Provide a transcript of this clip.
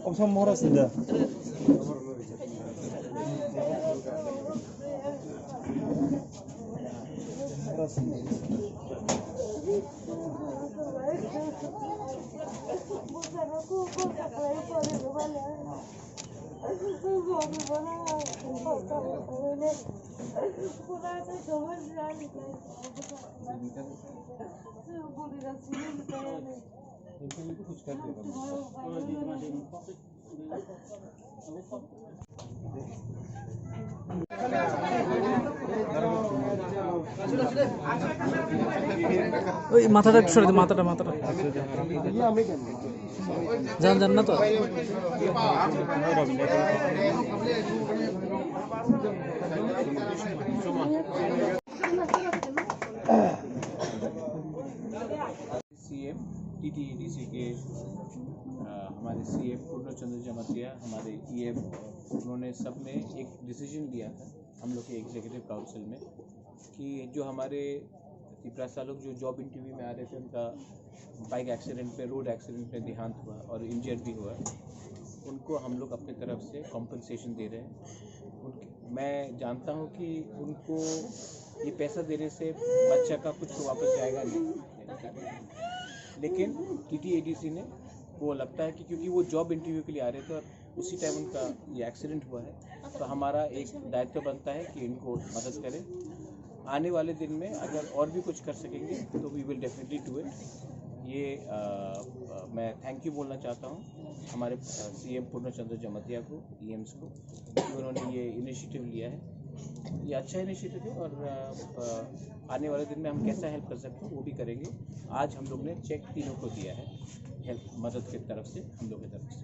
엄청 멀었습니다. ওই মাথাটা একটু সরে দে, মাথাটা যান না তো। सीएम टीटीडीसी के हमारे सीएम पूर्णचंद्र जमातिया, हमारे ईएम, उन्होंने सब ने एक डिसीजन लिया था हम लोग के एग्जीक्यूटिव काउंसिल में कि जो हमारे 30 लोग जो जॉब इंटरव्यू में आ रहे थे उनका बाइक एक्सीडेंट पे, रोड एक्सीडेंट में देहांत हुआ और इंजर्ड भी हुआ, उनको हम लोग अपनी तरफ से कॉम्पनसेशन दे रहे हैं। मैं जानता हूँ कि उनको ये पैसा देने से बच्चा का कुछ तो वापस जाएगा नहीं, लेकिन टीटीडीसी ने वो लगता है कि क्योंकि वो जॉब इंटरव्यू के लिए आ रहे थे और उसी टाइम उनका ये एक्सीडेंट हुआ है, तो हमारा एक दायित्व बनता है कि इनको मदद करें। आने वाले दिन में अगर और भी कुछ कर सकेंगे तो we will definitely do it. ये मैं थैंक यू बोलना चाहता हूँ हमारे सीएम पूर्णचंद्र जमातिया को, ईएम्स को, कि उन्होंने ये इनिशिएटिव लिया है। ये अच्छा इनिशिएटिव है और आने वाले दिन में हम कैसा हेल्प कर सकते हैं वो भी करेंगे। आज हम लोग ने चेक तीनों को दिया है हेल्प मदद की तरफ से, हम लोग की तरफ से।